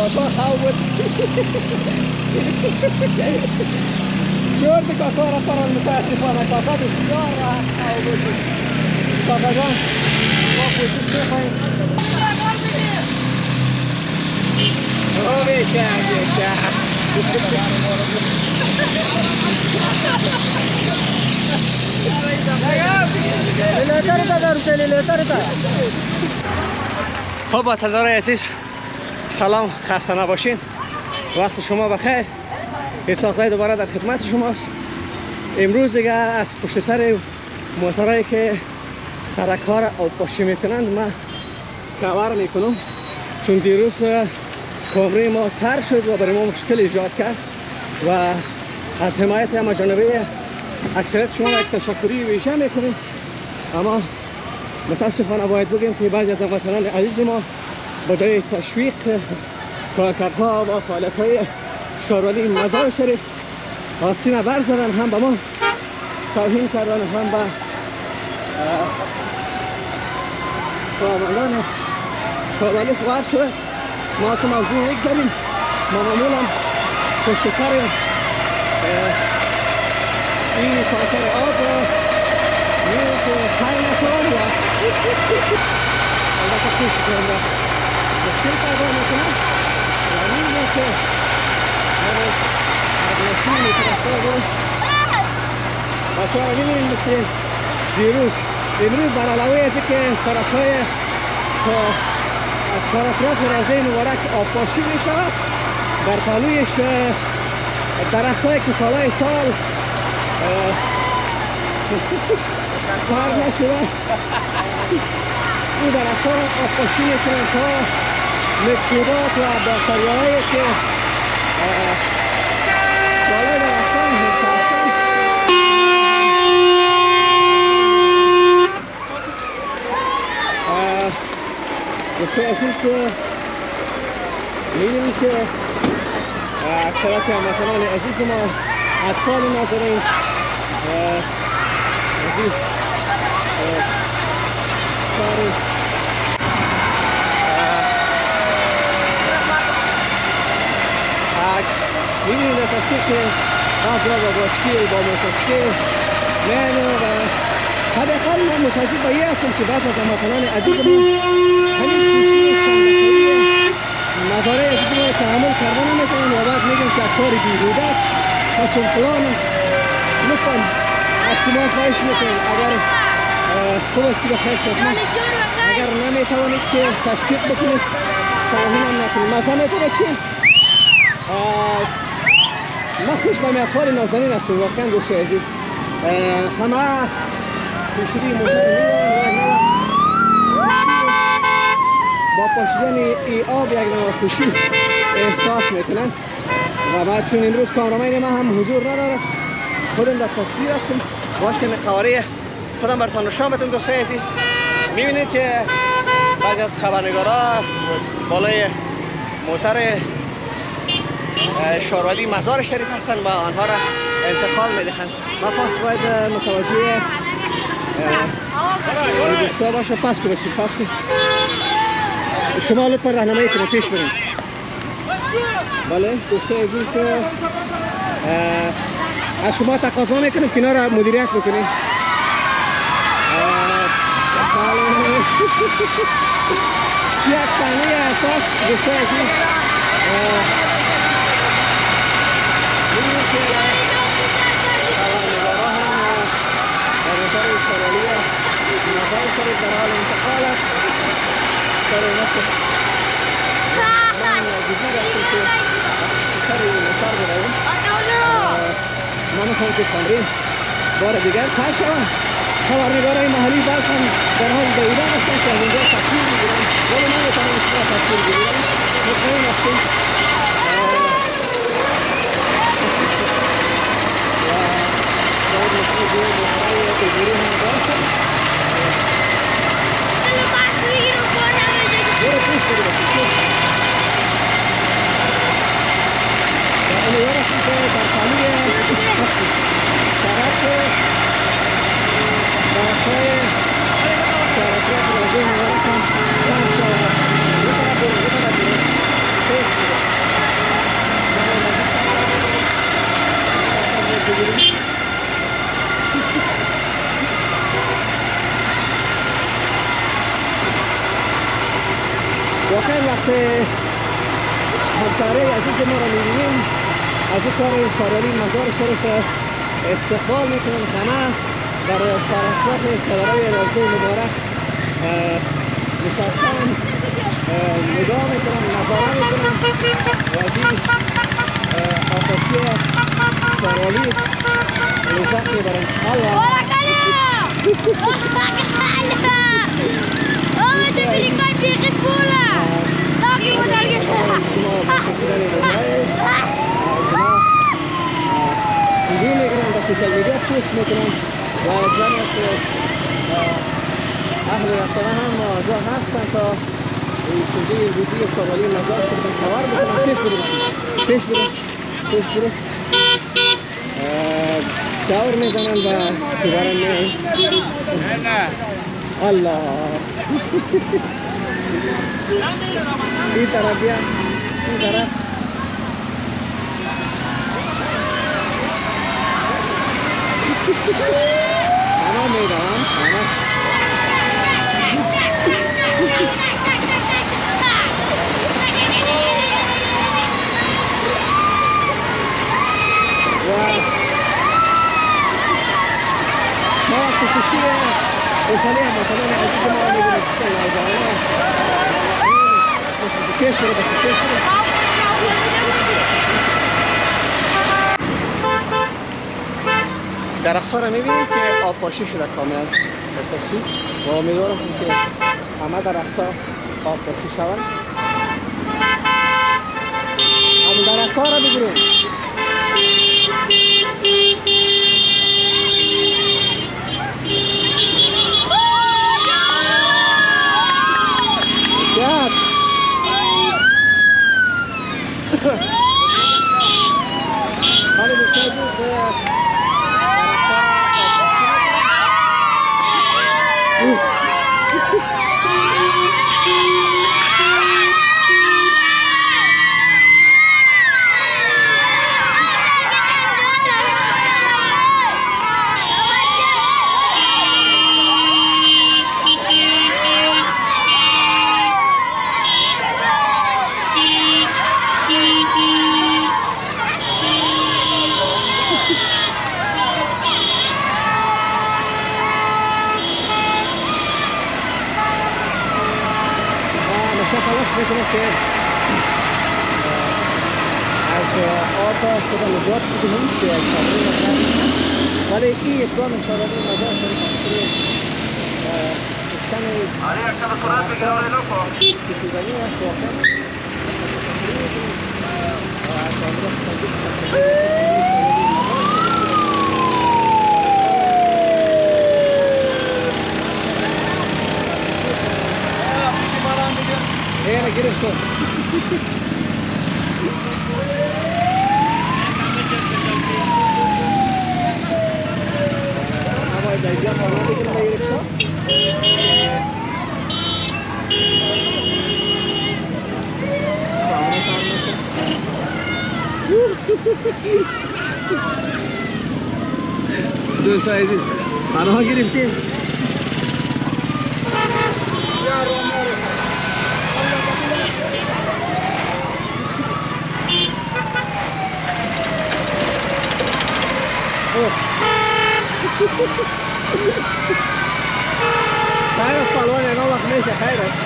کاکا خواه بود جورد کاکا را پران متاسفانه کاکا بسیار راحت خواه بود کاکا جان ما پوزش بخواهیم بیشه خب وطندار عزیز سلام خسته نباشین وقت شما بخیر اسحاق زی دوباره در خدمت شماست امروز دیگه از پشت سر موترهایی که سرکار آبپاشی میکنند ما کاور میکنم چون دیروز کامری ما تر شد و برای ما مشکل ایجاد کرد و از حمایت همه جانبه اکثریت شما یک تشکری ویژه میکنیم اما متاسفانه باید بگیم که بعضی از هموطنان عزیز ما با جای تشویق کارکردها و فعالیت‌های شهروندی مزار شریف آستین بر زدن هم به ما توهین کردن هم به کارمندان شهروندی خب هر صورت ما از موضوع نگذاریم ما معمولا پشت سر این تانکر آب میره که پای نشوند و البته پشت کنم و مشکل پیدا میکنه و میبینه که از ماشین طرفدار برم بچه ها را میبینیم مثل دیروز امروز بر علاوه از که سرک‌های چهار اطراف روضه مبارک آبپاشی می شود در پهلویش درخت‌هایی که سالهای سال کار نشده این درخت‌ها را آبپاشی میکنند تا میکروبات و باکتریاهایی که بالای درخت‌ها منتشرند دوستان عزیز می‌بینیم که اکثریت هموطنان عزیز ما اطفال ناظرین از این کار می‌بینیم در تصویر که بعضی‌ها با باسکیل با موتورسیکل می‌آیند و حداقل من متوجه به این هستم که بعضی از هموطنان عزیز ما همین خوشی چند دقیقه‌ای مزارع عزیز ما رو تحمل کردن نمی‌تونن و بعد میگن که کار بیهوده است و چون پلان است لطفاً از شما خواهش میکنیم اگر خوب است به خیر شما اگر نمیتوانید که تشویق بکنید توهین هم نکنید مثلا میتونه چی من خوش به اطفال نازنین هستم واقعا دوستان عزیز همه پیشروی موتور میدارن با پاشیدن ای آب یک نوع خوشی احساس میکنن و بعد چون امروز کامرامین ما هم حضور ندارد خودم در تصویر هستم باش که قواره خودم براتون نشان بدم دوستان عزیز میبینید که بعضی از خبرنگارا بالای موتر شهروندی مزار شریف هستند و آنها را انتقال میدهند ما پس باید متوجه دوستا باشه پس که باشید پس که شما لطفا راهنمایی کنید پیش برید بله دوستان عزیز از شما تقاضا میکنم که اینا را مدیریت بکنید چی یک صحنه اساس دوستان عزیز می‌بینید که خبرنگارا هم در موتر شرالی مزار شریف در حال انتقال است ستاره نشد من گزیر هستم که از پشت سر موتر برویم من میخوام که کامرین بار دیگر تر شود خبرنگارای محلی بلخ هم در حال دویدن هستند که از اینجا تصویر بگیرن ولی من میتونم از شما تصویر بگیرم مطمئن هستیم واقعا وقتی همشهری عزیز ما را می‌بینیم از این کار شارعالی مزار شریف استقبال میکنن. همه در چهارراه پدرای روضه مبارک نشستن، نگاه میکنن، نظاره میکنن و از این آتشی شارعالی لذت میبرن. ویدیو میگیرن در سوشال میدیا پوست میکنن و جمع از اهل رسانه هم آنجا هستن تا این سوژه روزی شارعالی مزار شریف کار بکنن. پیش برو پیش برو پیش برو دور میزنن و دوباره میان. الله این طرف بیا، این طرف. همه میدونم همه ما وقتی خوشحالی هم مطمئن عزیز ما میبینیم کسی نوزانه پیش برو بسید پیش برو. درخت‌ها را می‌بینید که آبپاشی شده کاملا در تصویر و امیدوارم که همه درخت‌ها آبپاشی شوند. همین درخت‌ها را بگیریم. Lihat. Kalau bisa sih saya تلاش میکنه که از آب خود نجات بدهیم که شارعالی مزار، ولی این اقدام شارعالی مزار شریف شستن ستیزنی است واقعا از آنجا Era gritó. Ama belki falan bir gün ayırıksa. Tamam anlaşıldı. Dur sayıcı. Bana giriftin. خير الطلوان يا جماعة خميسة خيرس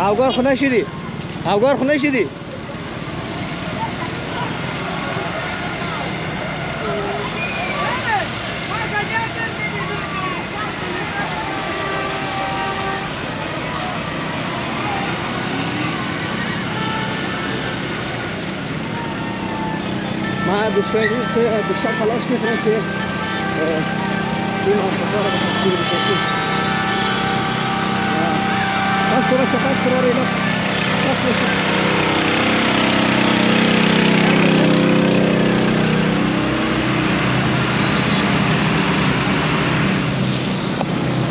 أوجار خناشي دي أوجار خناشي دي ما دوستان بیشتر تلاش میکنم که این منطقه را به تصویر بکشیم. پس کن بچه پس کن اینا پس بشه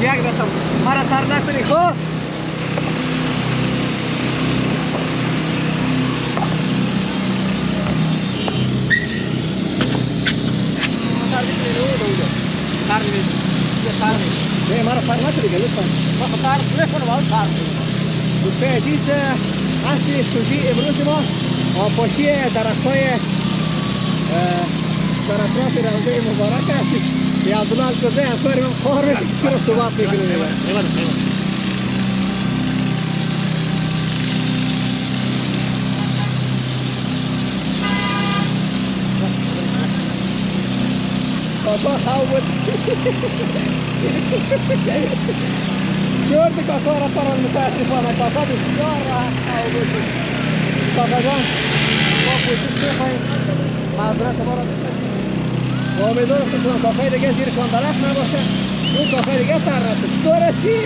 یک دقیقه مرا تر نکنی خب Tarde نه مرا فرق نکنه لطفا. دوستای عزیز اصل سوژی امروز ما آبپاشی درخت‌های در اطراف روضه مبارک هستیم. یا عبدالله الکوزه همکار من خوار میشه که چرا صحبت میکنه. کاکا خواه بود. چرت کاکا را پران متاسفانه. کاکا بسیار راحت خواه بود. کاکا جان ما پوزش میخواییم معذرت ما را بکنیم و امیدوار هستم که کاکای دیگه زیر کان درخت نباشه. اون کاکای دیگه سر رسید تو رسی.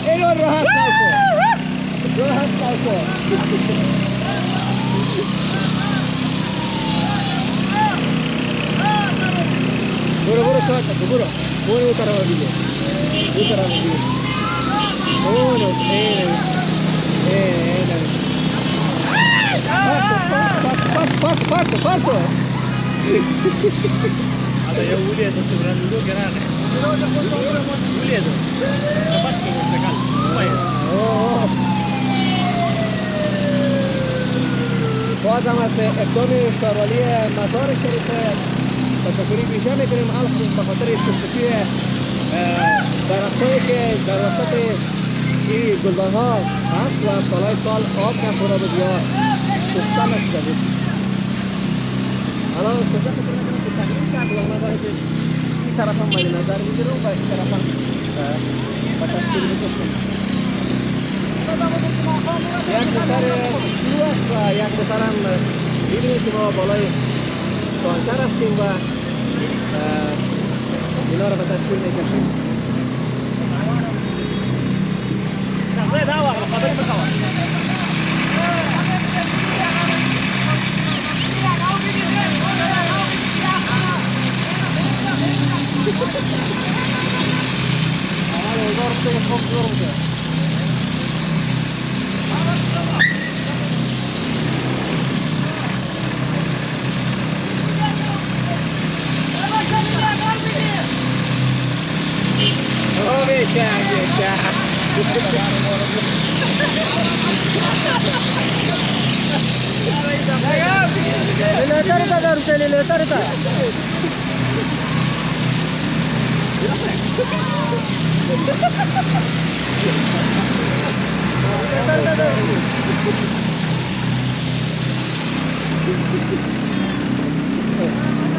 اینو راحت خواه کن. راحت خواه کن. برو کاکا برو. اون طرف دیگه. اون طرف دیگه. اونو Parto. Ada ya uliyedo sebenarnya gerane. Uliyedo. Dapat sekali. باز هم از اقدام شاروالی مزار شریف تشکری ویژه میکنیم به خاطر شستشوی درخت‌هایی که در وسط این گلدان‌ها هست و سالهای سال آب نخورده بود یا شسته نشده بود. الان کجا فکر می‌کنم که تغییر کرد و نظری که این طرف هم مد نظر میگیرم و این طرف هم به تصویر میکشم. یک دختر شروع است و یک دختر هم می‌بینید که ما بالای کانتر هستیم و اینا رو به تصویر میکشیم.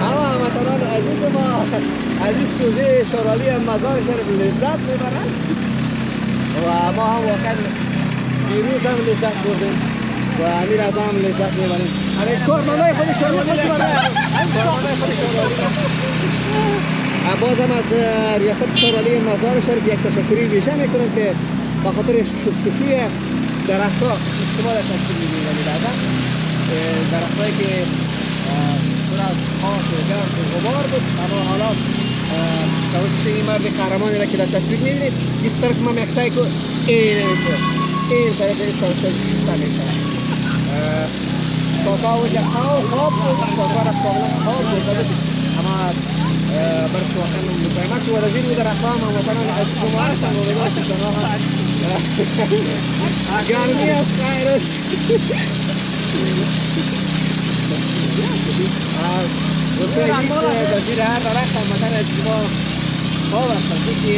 اما هموطنان عزیز ما عزیز شده شورالی مزار شریف لذت میبرند و ما هم واقعا دیروز هم لذت بردیم و امیر از هم لذت میبریم. همین کارمندای خود شورالی باز هم از ریاست شورالی مزار شریف یک تشکری ویژه میکنم که به خاطر شستشوی درخت‌ها شما در تصویر می‌بینید درخت‌هایی که پر از خاک و گرد و غبار بود اما حالا توسط این مرد قهرمانی را که در تصویر می‌بینید این طرف من مکسای کو این طرف این شسته می‌کنم. کاکا و خواب بود کاکا را کاملا خواب بود اما برش واقعا مطمئن شد و از این درخت‌ها هم هموطنان عزیز شما هستند و امیدوارم که شما هم گرمی است خیر است. دوستان عزیز در زیر هر درخت هموطن از شما خواب هستند که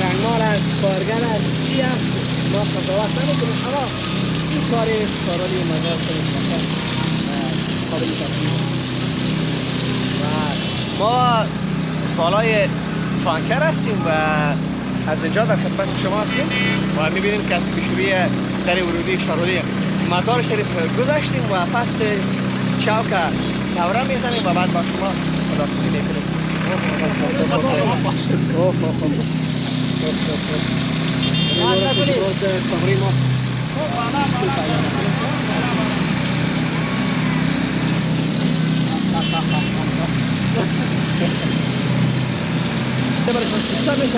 رنگمال است کارگر است چی است ما قضاوت نمی‌کنیم اما این کار شورالی مزار شریف قابل تقدیر است. ما بالای تانکر هستیم و از اینجا در خدمت شما هستیم و می‌بینیم که از پیشروی در ورودی شورالی مزار شریف گذشتیم و پس چوک دوره میزنیم و بعد با شما خداحافظی میکنیم.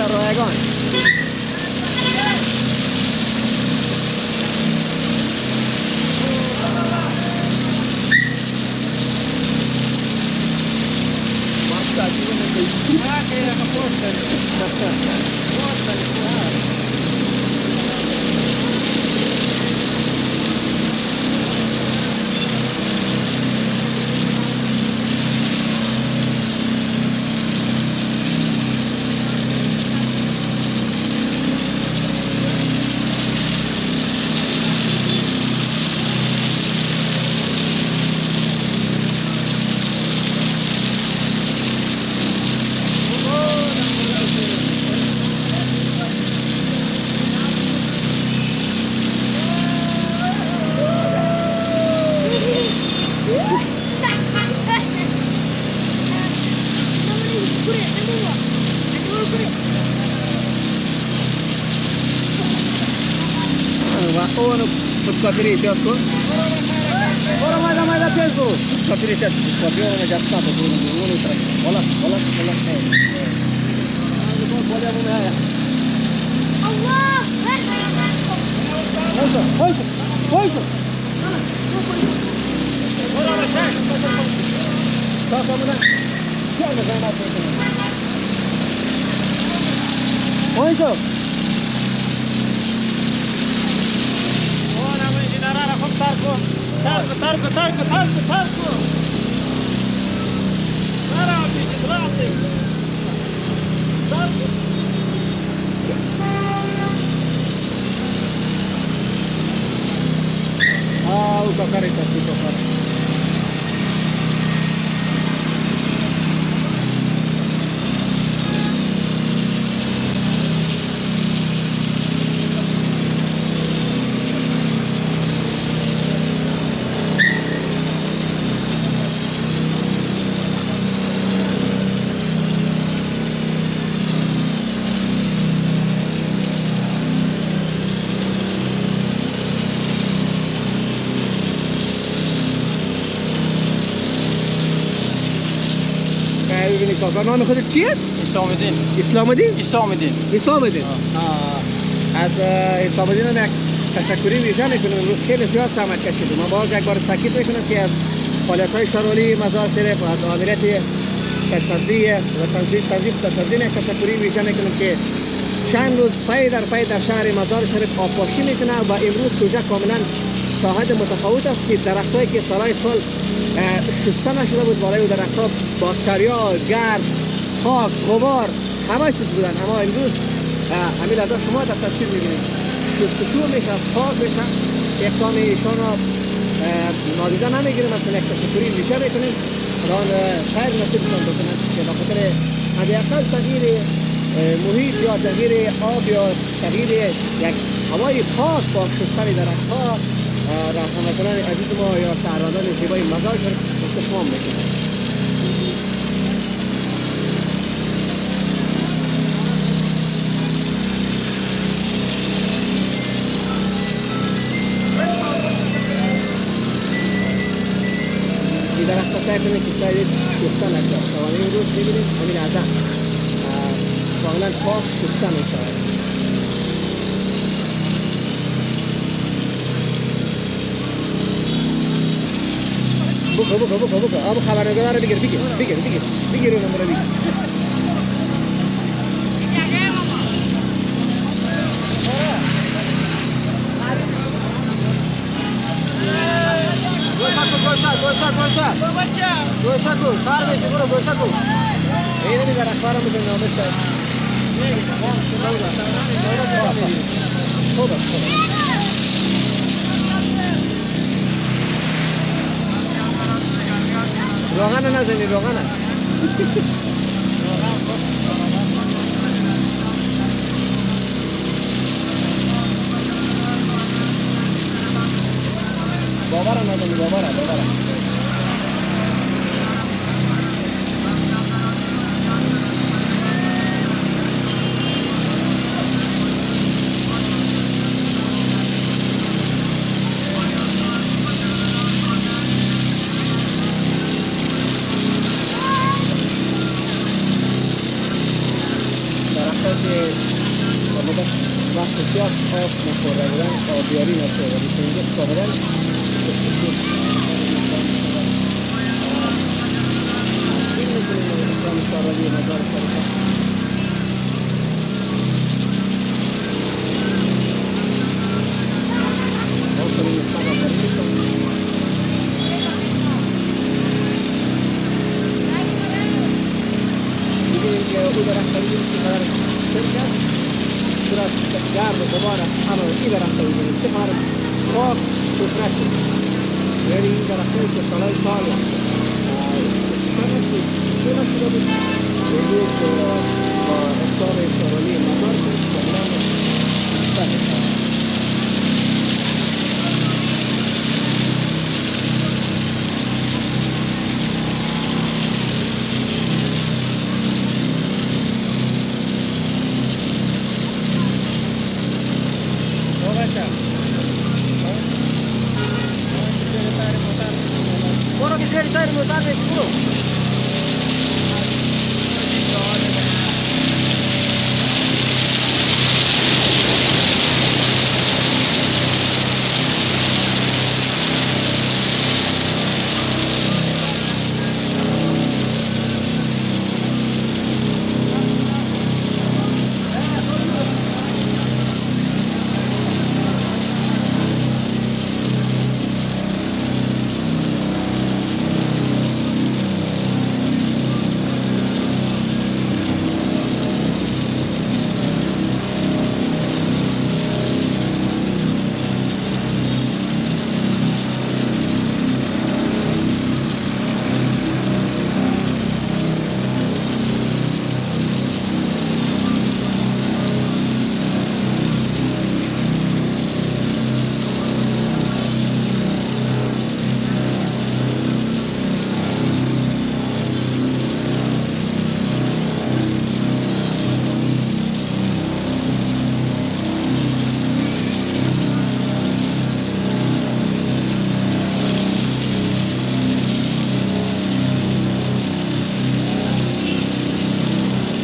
رایگان واقعا فوتکاپی احتیاط کن. برو مایده تیز برو. فوتکاپی احتیاط. فوتکاپی رو نجست نبود. اونو طرف. خلاص. الله. وایسا. تا کاملا. شو زحمت میکنه. وایسا. تاركو Carita, ببینید کاکا نام خودت چی است؟ اسلام الدین. اسلام الدین؟ اسلام الدین. اسلام الدین. از اسلام الدین هم یک تشکری ویژه میکنم. امروز خیلی زیاد زحمت کشیدیم. من باز یک بار تاکید میکنم که از فعالیت‌های شارولی مزار شریف و از آمریت سرسبزی و تنظیم سرسبزی یک تشکری ویژه میکنم که چند روز پی در شهر مزار شریف آبپاشی میکنه و امروز سوژه کاملا تا حد متفاوت است که درختایی که سالهای سال شسته نشده بود بالای درختها باکتریا، گرد، خاک، غبار همه چیز بودن، اما امروز همین لحظه شما در تصویر میبینید شستشو میشه، پاک میشه. اقدام ایشان را نادیده نمیگیریم، مثلا یک تشکری ویژه میکنیم خدا خیر نصیبتان بکنه که به خاطر حداقل تغییر محیط یا تغییر آب یا تغییر یک هوای پاک با شستن درختها رهنمایان عزیز ما یا شهروندان زیبای مزار شریف استشمام میکنه. این درخت سعی کنید که سعی شسته نکنید. توانه این روز میبینید همین لحظه کاملا پاک شسته میشود. بکن آب خبرنگار رو بگیر اون نمبر بگیر. گوشت کن کار میشه برو گوشت کن. اینه میذار اخبار رو میذار نامه شد. خوبه. روغن نزنی روغن. باورم نزنی باورم. وقت بسیار آب نخورده بودن آبیاری نشده و اینجا کاملا تحصیل میکنیم جان شاروری مزار شریف آخرین سبا کردیم می‌بینیم که او درخت می‌بینیم که قدر سرک است پر از گرد و غبار است اما این درخت می‌بینیم چه قدر پاک سوتره شده یعنی این درخت‌هایی که سالهای سال شستشو نشده بود امروز با اقدام شاروری مزار شریف کاملا مستحق شد. برو که خیلی تایر موتر نیست برو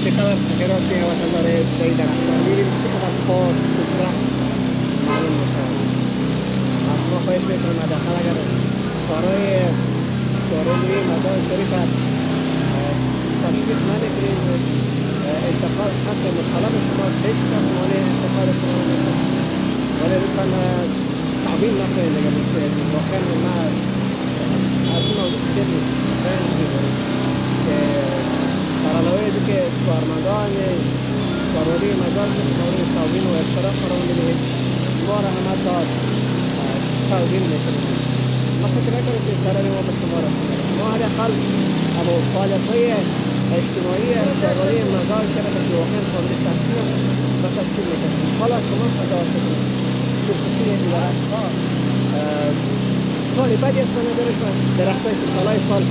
چقدر تغییرات که وطندار اسپری درختان می‌بینیم چقدر پاک سوتره معلوم میشه. از شما خواهش میکنم حداقل اگر کارهای شاروری مزار شریف تشویق نمیکنید انتقال حق مسلم شماست هیچ کس مانع انتقال شما نمیکنه ولی لطفا تعبیل نکنید اگر بسید واقعا ما از این موضوع خیلی رنج میبریم که در علاوه که کارمندان شاروری مزار شریف مورد تعظیم و احترام قرار می‌دهید ما را هم حتی تعظیم می‌کنیم ما فکر نکنیم که ضرری ما به شما رسیده ما حداقل اما فعالیت‌های اجتماعی شاروری مزار شریف که واقعا قابل تحسین است و تشکیل می‌کنیم حالا شما قضاوت کنید فرصتی این درخت‌ها کاری بدی اصلا نداره که درخت‌هایی که سالهای سال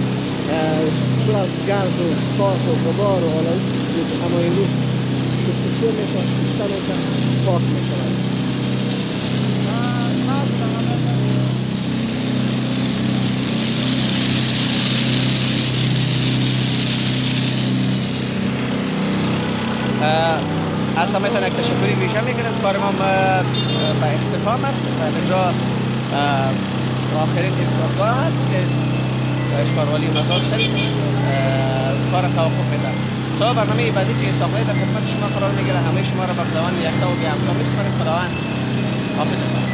پر از گرد و خاک و غبار و حالا اما امروز شستشو میشه شسته میشه پاک میشه از همه تن تشکری ویژه میکنم کار ما به اختتام است و اینجا آخرین ایستگاه است که شاروری مزار شریف کار توقف میده تا برنامه بعدی که ساخته در خدمت شما قرار میگیره همه شما را به خداوند یکتا و بی‌همتا میسپاریم خداوند حافظتان